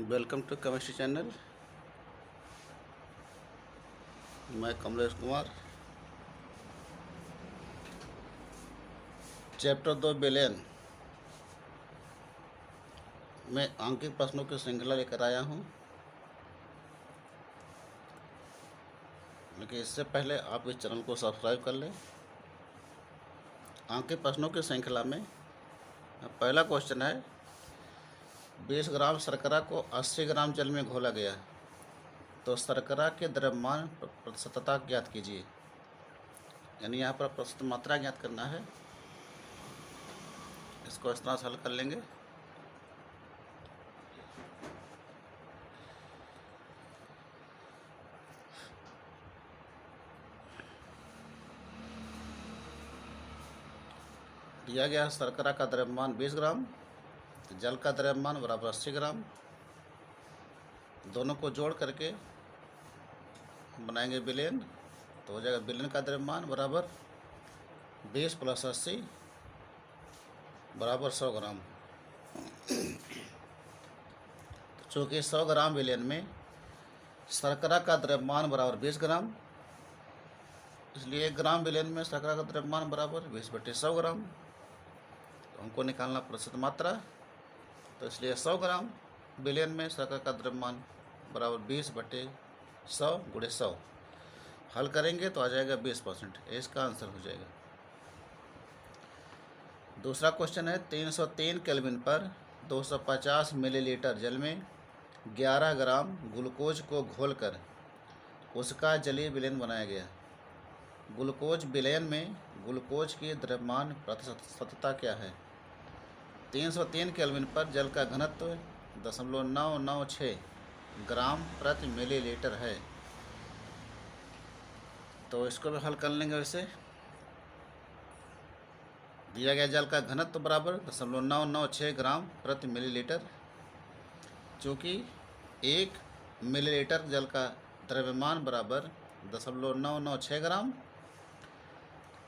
Welcome to chemistry channel. मैं Kamlesh Kumar. Chapter 2 विलयन में अंकित प्रश्नों की श्रृंखला लेकर आया हूं। लेकिन इससे पहले आप इस चैनल को सब्सक्राइब कर लें। अंकित प्रश्नों की श्रृंखला में पहला क्वेश्चन है, 20 ग्राम शर्करा को 80 ग्राम जल में घोला गया तो शर्करा के द्रव्यमान प्रतिशतता ज्ञात कीजिए। यानी यहाँ पर प्रतिशत मात्रा ज्ञात करना है। इसको इस तरह से हल कर लेंगे। दिया गया शर्करा का द्रव्यमान 20 ग्राम, जल का द्रव्यमान बराबर 80 ग्राम। दोनों को जोड़ करके बनाएंगे विलयन, तो हो जाएगा विलयन का द्रव्यमान बराबर 20 + 80 बराबर 100 ग्राम। चूँकि 100 ग्राम विलयन में शर्करा का द्रव्यमान बराबर 20 ग्राम, इसलिए 1 ग्राम विलयन में शर्करा का द्रव्यमान बराबर 20/100 ग्राम। तो हमको निकालना प्रतिशत मात्रा, तो इसलिए 100 ग्राम विलयन में शर्करा का द्रव्यमान बराबर 20/100 × 100। हल करेंगे तो आ जाएगा 20%। इसका आंसर हो जाएगा। दूसरा क्वेश्चन है, 303 केल्विन पर 250 मिलीलीटर जल में 11 ग्राम ग्लूकोज को घोलकर उसका जलीय विलयन बनाया गया। ग्लूकोज विलयन में ग्लूकोज की द्रव्यमान प्रतिशतता क्या है? 303 केल्विन पर जल का घनत्व 0.996 ग्राम प्रति मिलीलीटर है। तो इसको भी हल कर लेंगे। वैसे दिया गया जल का घनत्व बराबर 0.996 ग्राम प्रति मिलीलीटर। चूँकि 1 मिलीलीटर जल का द्रव्यमान बराबर 0.996 ग्राम,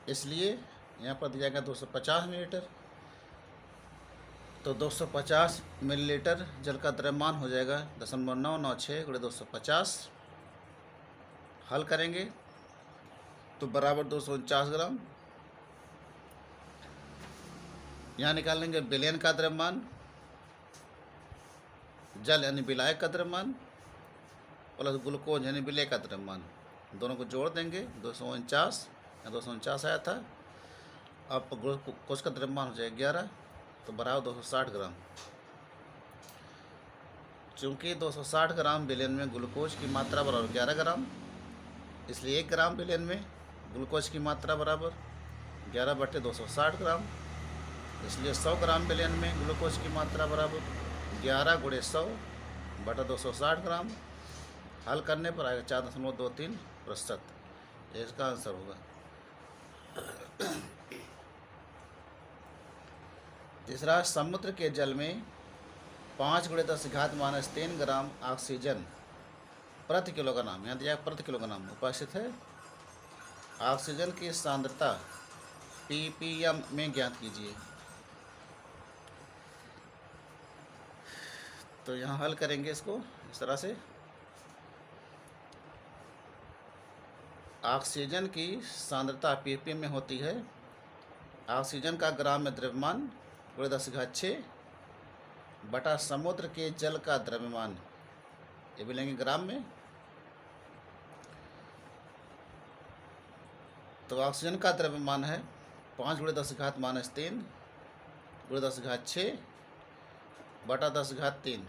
इसलिए यहाँ पर दिया गया 250 मिलीलीटर। तो 250 मिलीलीटर जल का द्रव्यमान हो जाएगा 0.996 × 250। हल करेंगे तो बराबर 249 ग्राम। यहाँ निकाल लेंगे विलयन का द्रव्यमान, जल यानी विलायक का द्रव्यमान, प्लस ग्लूकोज यानी विलेय का द्रव्यमान। दोनों को जोड़ देंगे, 249 या 249 आया था। अब ग्लूकोज का द्रव्यमान हो जाएगा 11, तो बराबर 260 ग्राम। चूँकि 260 ग्राम विलयन में ग्लूकोज की मात्रा बराबर 11 ग्राम, इसलिए 1 ग्राम विलयन में ग्लूकोज की मात्रा बराबर 11/260 ग्राम। इसलिए 100 ग्राम विलयन में ग्लूकोज की मात्रा बराबर 11 × 100/260 ग्राम। हल करने पर आएगा 4.23%। इसका आंसर होगा। तीसरा, समुद्र के जल में 5 × 10⁻³ ग्राम ऑक्सीजन प्रति किलोग्राम, यहाँ दिया प्रति किलोग्राम उपस्थित है। ऑक्सीजन की सांद्रता ppm में ज्ञात कीजिए। तो यहाँ हल करेंगे इसको इस तरह से। ऑक्सीजन की सांद्रता ppm में होती है। ऑक्सीजन का ग्राम में द्रव्यमान × 10⁶ बटा समुद्र के जल का द्रव्यमान, ये भी लेंगे ग्राम में। तो ऑक्सीजन का द्रव्यमान है 5 × 10⁻³ × 10⁶ बटा 10⁻³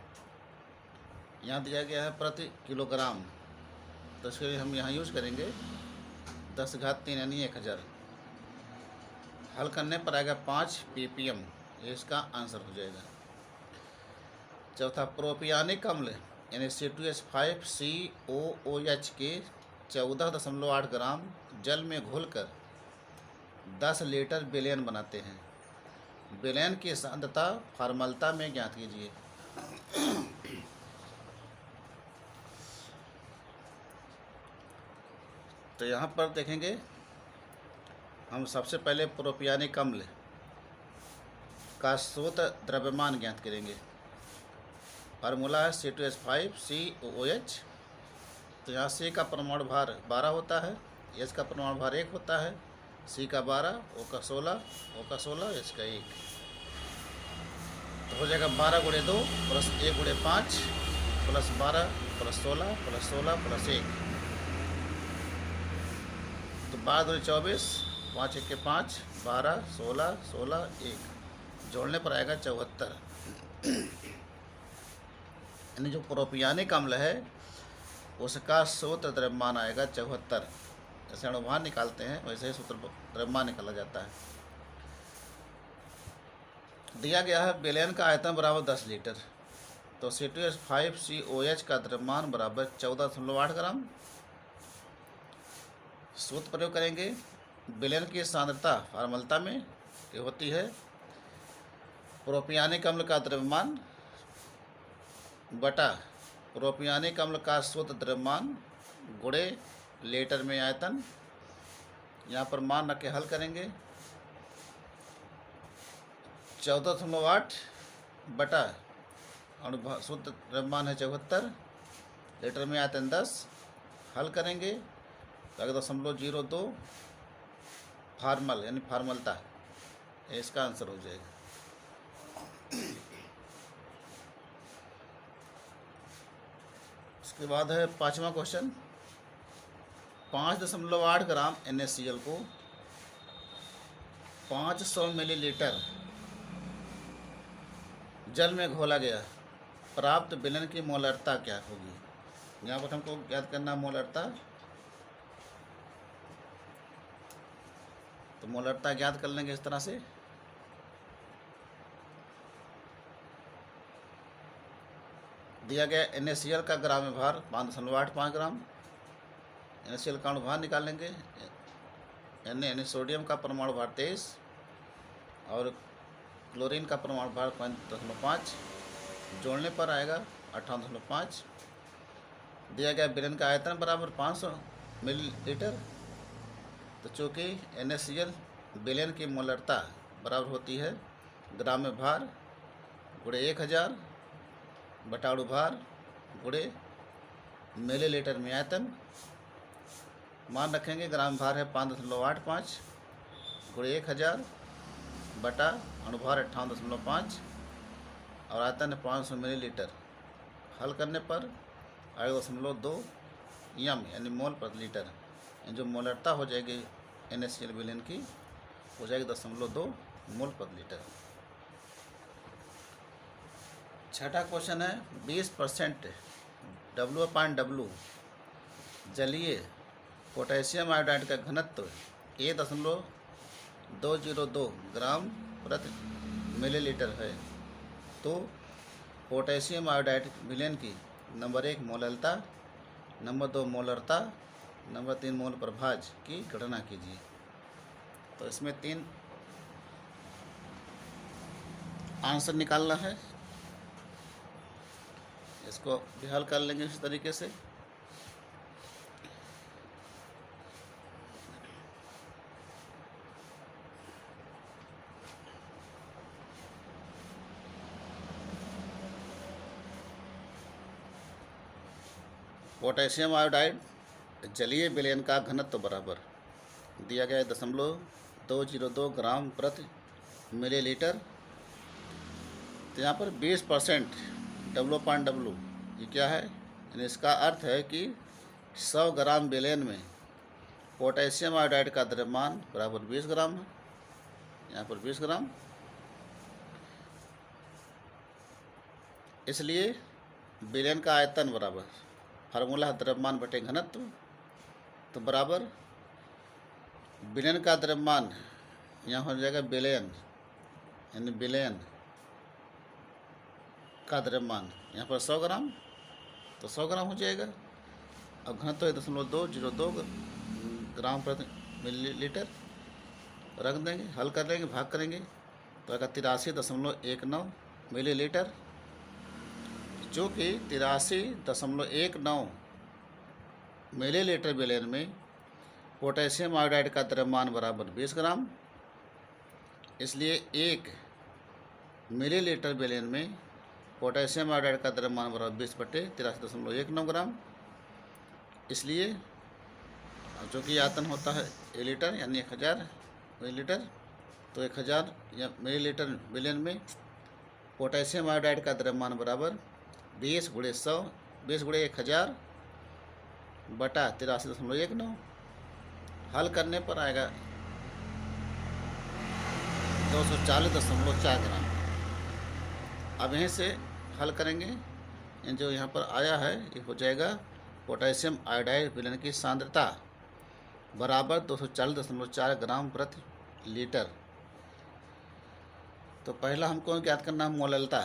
यहाँ दिया गया है प्रति किलोग्राम। तो इसके लिए हम यहाँ यूज करेंगे 10⁻³ यानी 1000। हल करने पर आएगा 5 ppm। इसका आंसर हो जाएगा। चौथा, प्रोपियानिक अम्ल यानी C2H5COOH के 14.8 ग्राम जल में घोलकर 10 लीटर विलयन बनाते हैं। विलयन की सांद्रता फॉर्मलता में ज्ञात कीजिए। तो यहाँ पर देखेंगे, हम सबसे पहले प्रोपियानिक अम्ल का स्रोत द्रव्यमान ज्ञात करेंगे। फार्मूला है C2H5COOH। तो यहाँ C का परमाणु भार 12 होता है, H का परमाणु भार 1 होता है, C का 12, O का 16, O का 16, H का 1। तो हो जाएगा 12 × 2 plus 1 × 5 plus 12 plus 16 plus 16 plus 1। तो 12 × 24, 5 × 1 = 5, 12, 16, 16, 1 जोड़ने पर आएगा 74। यानी जो प्रोपियानिक अम्ल है उसका सूत्र द्रव्यमान आएगा 74। जैसे अणुभार निकालते हैं वैसे ही सूत्र द्रव्यमान निकाला जाता है। दिया गया है विलयन का आयतन बराबर 10 लीटर। तो C2H5COH का द्रव्यमान बराबर 14.8 ग्राम। सूत्र प्रयोग करेंगे। विलयन की सांद्रता फार्मलता में ये होती है प्रोपियानिक अम्ल का द्रव्यमान बटा प्रोपियानिक अम्ल का शुद्ध द्रव्यमान गुणे लीटर में आयतन। यहाँ पर मान रख के हल करेंगे। 14.8 बटा शुद्ध द्रव्यमान है 74, लीटर में आयतन 10, हल करेंगे तो 0.02 फार्मल यानी फार्मलता, इसका आंसर हो जाएगा। उसके बाद है 5वां क्वेश्चन। 5.8 ग्राम NaCl को 500 मिलीलीटर जल में घोला गया, प्राप्त विलयन की मोलरता क्या होगी। यहाँ पर हमको याद करना मोलरता। तो मोलरता ज्ञात कर लेंगे इस तरह से। दिया गया NaCl का ग्राम में भार 5.85 ग्राम। NaCl का अणुभार निकालेंगे। Na यानी सोडियम का परमाणु भार 23 और क्लोरीन का परमाणु भार 5.5, जोड़ने पर आएगा 58.5। दिया गया विलयन का आयतन बराबर 500 मिलीलीटर। तो चूँकि NaCl विलयन की मोलरता बराबर होती है ग्राम में भार गुणे 1000 बटा अणुभार गुणे मिलीलीटर में आयतन। मान रखेंगे ग्राम भार है 5.85 गुणे 1000 बटा अणुभार 58.5 और आयतन है 500 मिलीलीटर। हल करने पर आएगा 0.2 यम यानी मोल प्रति लीटर। जो मोलरता हो जाएगी NaCl विलयन की हो जाएगी 0.2 मोल प्रति लीटर। 6वां क्वेश्चन है 20% W/W जलीय पोटेशियम आयोडाइड का घनत्व 1.202 ग्राम प्रति मिलीलीटर है। तो पोटेशियम आयोडाइड विलयन की नंबर 1 मोलरता, नंबर 2 मोलरता, नंबर 3 मोल प्रभाज की गणना कीजिए। तो इसमें 3 आंसर निकालना है। इसको भी हल कर लेंगे इस तरीके से। पोटेशियम आयोडाइड जलीय विलयन का घनत्व बराबर दिया गया है 0.202 ग्राम प्रति मिलीलीटर। तो यहाँ पर 20% W/W ये क्या है, यानी इसका अर्थ है कि 100 ग्राम विलयन में पोटेशियम आयोडाइड का द्रव्यमान बराबर 20 ग्राम है। यहाँ पर 20 ग्राम, इसलिए विलयन का आयतन बराबर फार्मूला है द्रव्यमान बटे घनत्व। तो बराबर विलयन का द्रव्यमान यहाँ हो जाएगा विलयन यानी विलयन का द्रव्यमान यहाँ पर 100 ग्राम, तो 100 ग्राम हो जाएगा। अब घनत्व है 0.202 ग्राम प्रति मिलीलीटर। रख देंगे, हल कर लेंगे, भाग करेंगे तो आएगा 83.19 मिलीलीटर, जो कि 83.19 मिलीलीटर विलयन में पोटेशियम आयोडाइड का द्रव्यमान बराबर 20 ग्राम। इसलिए 1 मिलीलीटर विलयन में पोटेशियम आयोडाइड का द्रव्यमान बराबर 20/83.19 ग्राम। इसलिए जो कि आयतन होता है ए लीटर यानी 1000 मिलीलीटर, तो 1000 या मिलीलीटर बिलियन में पोटेशियम आयोडाइड का द्रव्यमान बराबर 20 × 100 20 × 1000 बटा 83.19। हल करने पर आएगा 240.4 ग्राम। अब यहीं से हल करेंगे, जो यहाँ पर आया है ये हो जाएगा पोटेशियम आयोडाइड विलयन की सांद्रता बराबर 240.4 ग्राम प्रति लीटर। तो पहला हमको ज्ञात करना है मोललता।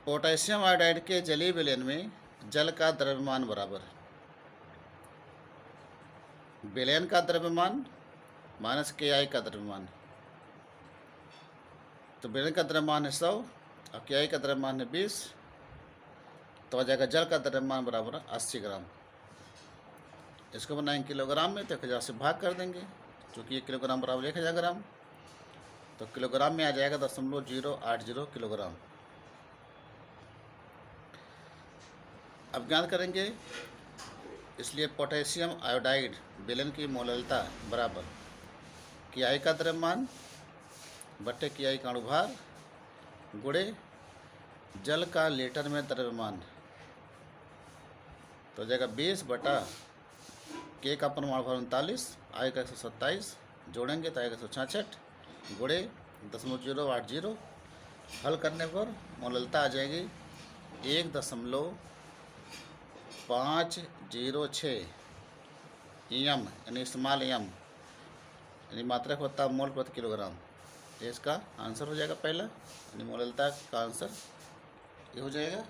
पोटेशियम आयोडाइड के जलीय विलयन में जल का द्रव्यमान बराबर विलयन का द्रव्यमान माइनस KI का द्रव्यमान। तो विलयन का द्रव्यमान है 100 और KI का द्रव्यमान है 20, तो आ जाएगा जल का द्रव्यमान बराबर 80 ग्राम। इसको बनाएंगे किलोग्राम में तो 1000 से भाग कर देंगे, क्योंकि 1 किलोग्राम बराबर 1000 ग्राम। तो किलोग्राम में आ जाएगा 0.080 किलोग्राम। अब ज्ञात करेंगे, इसलिए पोटेशियम आयोडाइड विलयन की मोललता बराबर KI का द्रव्यमान बटे KI का अणुभार गुणे जल का लीटर में द्रव्यमान। तो जाएगा 20 बटा K का परमाणु भार 39, I का 127, जोड़ेंगे तो आएगा 166 गुणे 0.080। हल करने पर मोललता आ जाएगी 1.506 EM यानी स्मॉल एम यानी मात्रक होता है मोल प्रति किलोग्राम। ये इसका आंसर हो जाएगा पहला, यानी मोललता का आंसर ये हो जाएगा।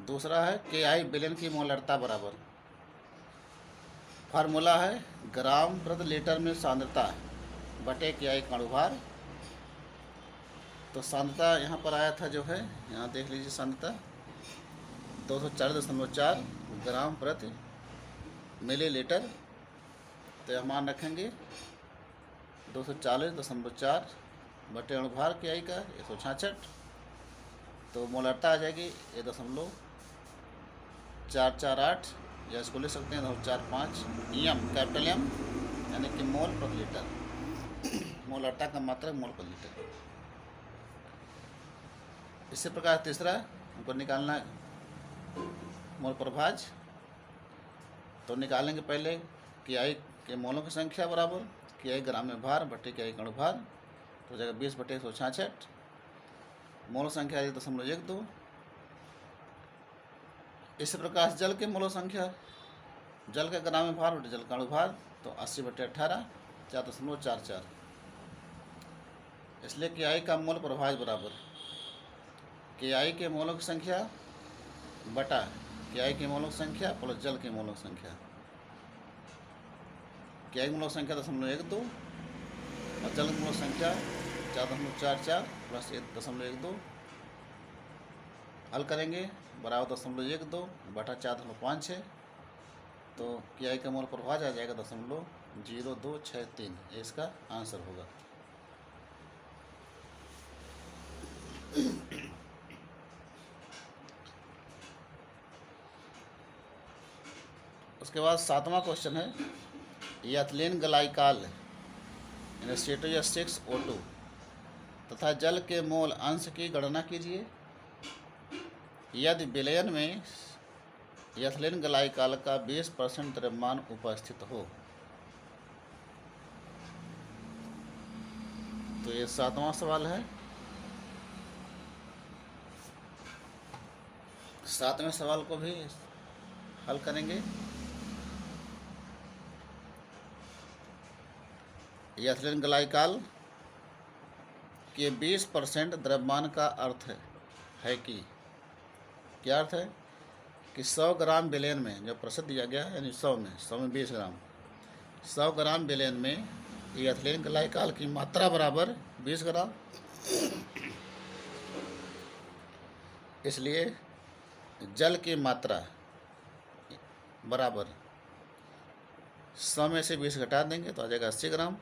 दूसरा है KI विलयन की मोलरता बराबर, फार्मूला है ग्राम प्रति लीटर में सांद्रता बटे KI का अणुभार। तो सांद्रता यहाँ पर आया था जो है, यहाँ देख लीजिए सांद्रता 240.4 ग्राम प्रति मिलीलीटर। तो यह मान रखेंगे 240.4 बटे अणुभार KI का 166। तो मोलरता आ जाएगी 1.448, या इसको लिख सकते हैं 245 EM कैपिटल M यानी कि मोल प्रति लीटर। मोलरता का मात्रक मोल प्रति लीटर। इसी प्रकार तीसरा हमको निकालना है मोल प्रभाज। तो निकालेंगे पहले KI के मोलों की संख्या बराबर KI ग्राम में भार बटे KI का अणुभार। तो हो जाएगा 20/166। मोल संख्या 1.12। इस प्रकार जल के मोल संख्या, जल के ग्राम में भार बटे जल का अणुभार, तो 80/18 4.44। इसलिए KI का मोल प्रभाज बराबर KI के मोलों की संख्या बटा KI के मोलों की संख्या प्लस जल के मोलों की संख्या। KI मोलों की संख्या 0.12 और जल की मोलों की संख्या 4.44 प्लस 1.12। हल करेंगे बराबर 0.12 बटा 4.56। तो KI का मोल प्रभाज आ जाएगा 0.0263। ये इसका आंसर होगा। उसके बाद 7वां क्वेश्चन है, एथिलीन ग्लाइकॉल यानी C2H6O2 तथा जल के मोल अंश की गणना कीजिए यदि विलयन में एथिलीन ग्लाइकॉल का 20% द्रव्यमान उपस्थित हो। तो ये 7वां सवाल है। 7वें सवाल को भी हल करेंगे। एथिलीन ग्लाइकॉल के 20% द्रव्यमान का अर्थ है कि क्या अर्थ है कि 100 ग्राम विलयन में, जो प्रतिशत दिया गया है यानी 100 में 20 ग्राम, 100 ग्राम विलयन में एथिलीन ग्लाइकॉल की मात्रा बराबर 20 ग्राम। इसलिए जल की मात्रा बराबर 100 में से 20 घटा देंगे तो आ जाएगा 80 ग्राम।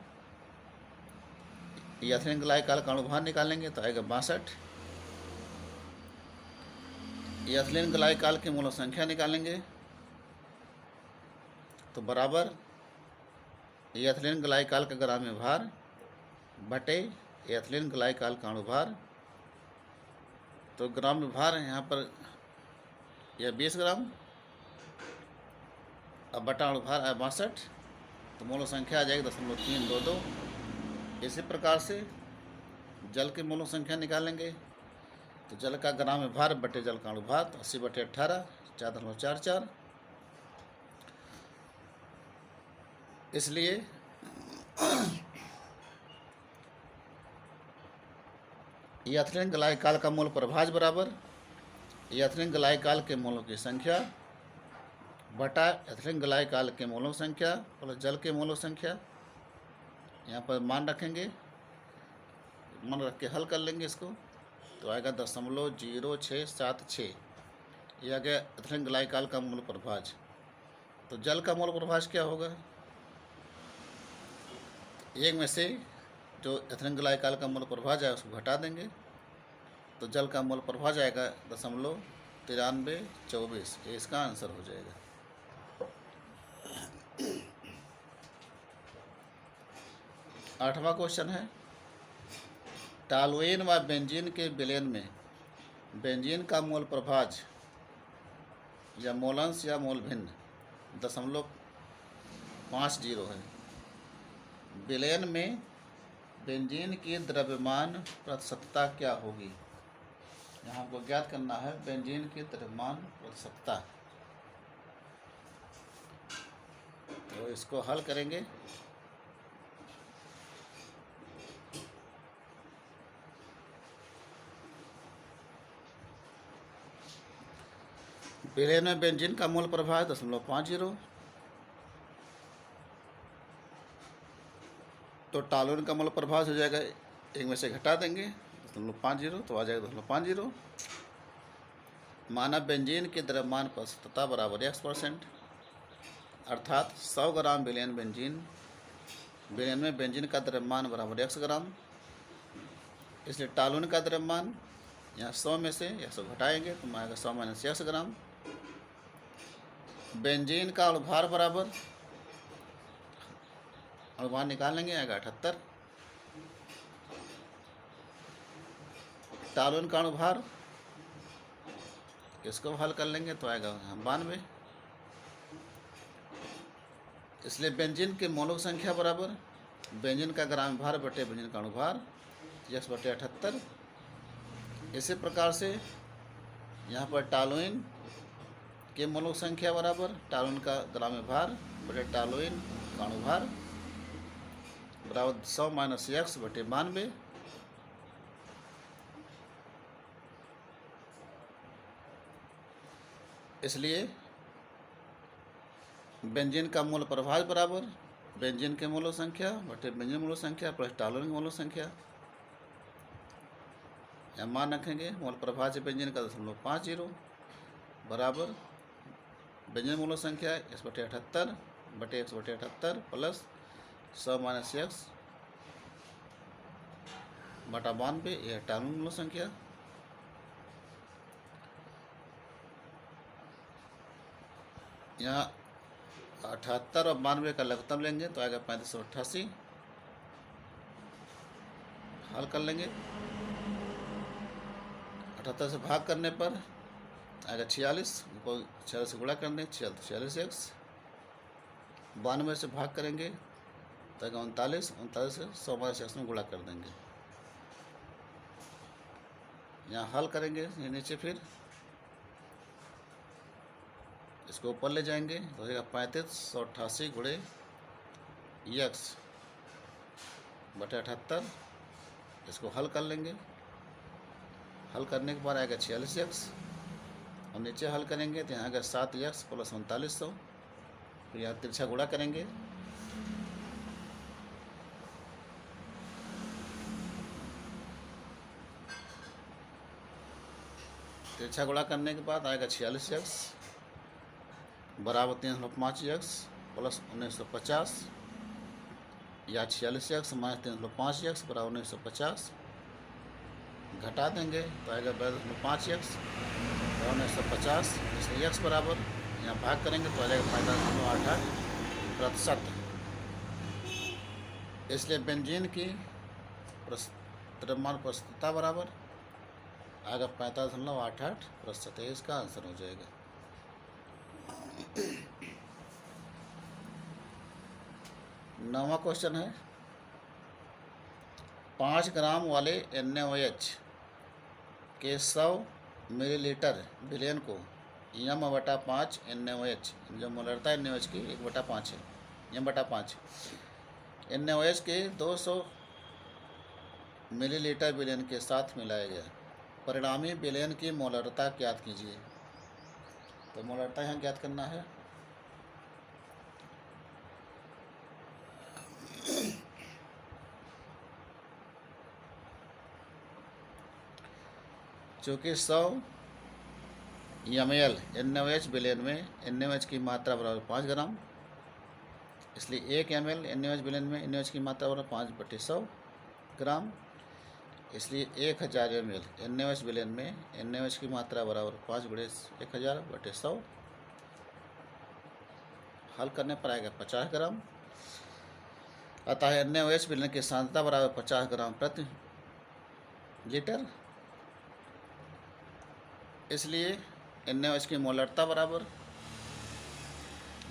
एथिलीन ग्लाइकॉल का अणुभार निकालेंगे तो आएगा 62। एथिलीन ग्लाइकॉल की मोल संख्या निकालेंगे तो बराबर एथिलीन ग्लाइकॉल का ग्राम में भार बटे एथिलीन ग्लाइकॉल का अणुभार। तो ग्राम में भार यहाँ पर यह 20 ग्राम, अब बटा अणुभार है 62, तो मोल संख्या आ जाएगी 0.322। इसी प्रकार से जल की मोल संख्या निकालेंगे तो जल का ग्राम में भार बटे जल का अणुभार तो 80/18 4.44। इसलिए एथिलीन ग्लाइकॉल का मोल प्रभाज बराबर एथिलीन ग्लाइकॉल के मोलों की संख्या बटा एथिलीन ग्लाइकॉल के मोलों की संख्या प्लस जल के मोलों की संख्या। यहाँ पर मान रखेंगे, मान रख के हल कर लेंगे इसको तो आएगा 0.0676। यह आ गया एथिलीन ग्लाइकॉल का मोल प्रभाज। तो जल का मोल प्रभाज क्या होगा? एक में से जो एथिलीन ग्लाइकॉल का मोल प्रभाज है उसको घटा देंगे तो जल का मोल प्रभाज आएगा 0.9324। ये इसका आंसर हो जाएगा। आठवां क्वेश्चन है, टॉलुएन व बेंजीन के विलयन में बेंजीन का मोल प्रभाज या मोलंश या मोल भिन्न 0.50 है। विलयन में बेंजीन की द्रव्यमान प्रतिशतता क्या होगी? यहाँ हमको ज्ञात करना है बेंजीन की द्रव्यमान प्रतिशतता। तो इसको हल करेंगे विलयन में बेंजीन का मोल प्रभाव 0.50। तो टॉलुएन का मोल प्रभाव हो जाएगा, एक में से घटा देंगे 0.50 तो आ जाएगा 0.50। माना बेंजीन की द्रव्यमान प्रतिशतता बराबर X%, अर्थात 100 ग्राम विलयन में बेंजीन का द्रव्यमान बराबर X ग्राम। इसलिए टॉलुएन का द्रव्यमान यहाँ 100 में से 100 घटाएंगे तो आएगा 100 - X ग्राम। बेंजीन का अणुभार बराबर अणुभार निकाल लेंगे, आएगा 78। टॉलुएन का अणुभार इसको हल कर लेंगे तो आएगा 92। इसलिए बेंजीन के मोलों संख्या बराबर बेंजीन का ग्राम भार बटे बेंजीन का अणुभार X/78। इसी प्रकार से यहाँ पर टॉलुएन के मोलों संख्या बराबर टॉलुएन का ग्राम भार बटे टॉलुएन का अणुभार बराबर 100 - X बटे 92। इसलिए बेंजीन का मोल प्रभाज बराबर बेंजीन के मोलों संख्या बटे बेंजीन मोलों संख्या प्लस टॉलुएन की मोलों संख्या। यहाँ मान रखेंगे मोल प्रभाज बेंजीन का 0.50 बराबर बेंजीन मोलों संख्या X/78 बटे X/78 प्लस 100 - X बटा 92। यह टॉलुएन मोलों संख्या। यहाँ 78 और 92 का लघुत्तम लेंगे तो आएगा 3588। हल कर लेंगे, 78 से भाग करने पर आएगा 46, उनको 46 से गुणा कर देंगे 46X। 92 से भाग करेंगे तो आएगा 39, 39 से 100 - X में गुणा कर देंगे। यहाँ हल करेंगे, ये नीचे फिर इसको ऊपर ले जाएंगे तो हो जाएगा 3588 गुणे X बटे 78। इसको हल कर लेंगे, हल करने के बाद आएगा 46X और नीचे हल करेंगे तो यहाँ आएगा 7X प्लस 3900। फिर यहाँ तिरछा गुणा करेंगे तिरछा गुणा करने के बाद आएगा 46x बराबर 305x प्लस 1950 या 46x माइनस 305x बराबर 1950 घटा देंगे तो आएगा 5x बराबर 1950। इसलिए x बराबर यहाँ भाग करेंगे तो आ जाएगा 45.88%। इसलिए बेंजीन की द्रव्यमान प्रस्तुतता बराबर आएगा 45.88%। इसका आंसर हो जाएगा। नौवां क्वेश्चन है 5 ग्राम वाले NaOH के 100 मिलीलीटर विलयन को m/5 NaOH जो मोलरता NaOH की 1/5 है m/5 NaOH के 200 मिलीलीटर विलयन के साथ मिलाया गया। परिणामी विलयन की मोलरता ज्ञात कीजिए। तो मोलरता यहाँ ज्ञात करना है। चूँकि 100 ml NaOH विलयन में NaOH की मात्रा बराबर 5 ग्राम, इसलिए 1 ml NaOH विलयन में NaOH की मात्रा बराबर 5/100 ग्राम। इसलिए 1000 ml NaOH विलयन में NaOH की मात्रा बराबर 5/1000/100। हल करने पर आएगा 50 ग्राम। अतः NaOH विलयन की सांद्रता बराबर 50 ग्राम प्रति लीटर। इसलिए NaOH की मोलरता बराबर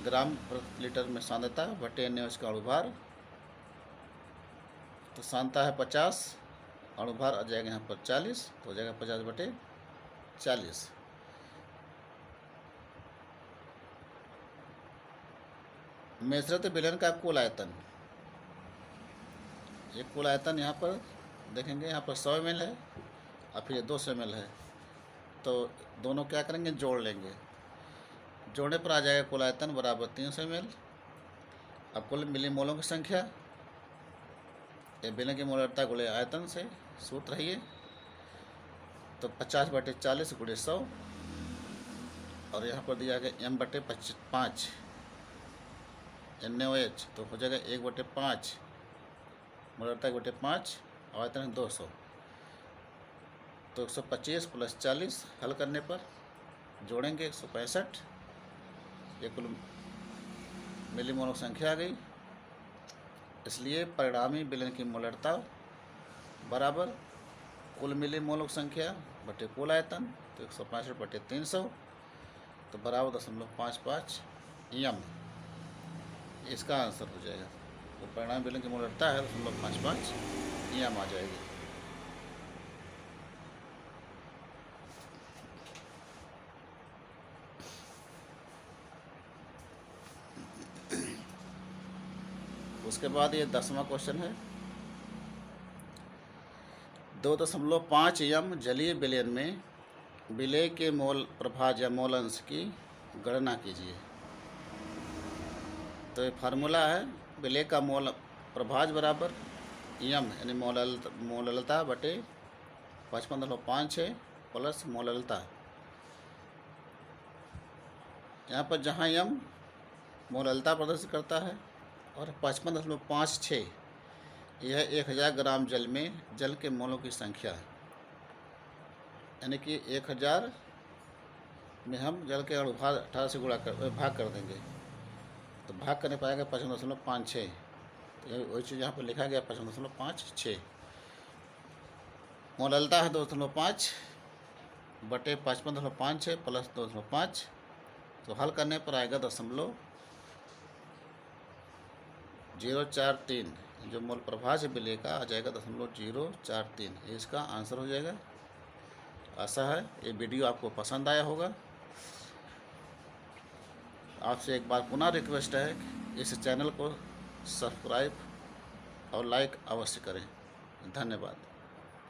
ग्राम प्रति लीटर में सांद्रता बटे NaOH का अणुभार। तो सांद्रता है 50, अणुभार आ जाएगा यहाँ पर 40, तो हो जाएगा 50/40। मिश्रित विलयन का कुल आयतन, ये कुल आयतन यहाँ पर देखेंगे, यहाँ पर 100 ml है और फिर 200 ml है, तो दोनों क्या करेंगे, जोड़ लेंगे। जोड़ने पर आ जाएगा कुल आयतन बराबर 300 ml। अब कुल मिलीमोलों की संख्या ये विलयन की मोलरता गुणे आयतन से सूत्र है ये, तो 50/40 × 100 और यहाँ पर दिया गया m/5 NaOH, तो हो जाएगा 1/5 मोलरता 1/5 और आयतन है 200, तो 125 + 40 हल करने पर जोड़ेंगे 165। ये कुल मिलीमोल संख्या आ गई। इसलिए परिणामी विलयन की मोलरता बराबर कुल मिलीमोल संख्या बटे कुल आयतन, तो 165/300 तो बराबर 0.55 m। इसका आंसर हो जाएगा। तो परिणामी विलयन की मोलरता है 0.55 m आ जाएगी। उसके बाद ये 10वां क्वेश्चन है 2.5 m जलीय विलयन में विलेय के मोल प्रभाज या मोल अंश की गणना कीजिए। तो ये फार्मूला है, विलेय का मोल प्रभाज बराबर m यानी मोललता बटे 55.56 प्लस मोललता। यहाँ पर जहाँ m मोललता प्रदर्शित करता है और 55.56 यह 1000 ग्राम जल में जल के मोलों की संख्या है, यानी कि 1000 में हम जल के अणुभार 18 से भाग कर देंगे, तो भाग करने पाएगा 55.56। तो वही चीज़ यहाँ पर लिखा गया 55.56। मोललता है 2.5 बटे 55.56 प्लस 2.5, तो हल करने पर आएगा 0.043। जो मोल प्रभाज है विलेय का आ जाएगा 0.043। इसका आंसर हो जाएगा। आशा है ये वीडियो आपको पसंद आया होगा। आपसे एक बार पुनः रिक्वेस्ट है कि इस चैनल को सब्सक्राइब और लाइक अवश्य करें। धन्यवाद।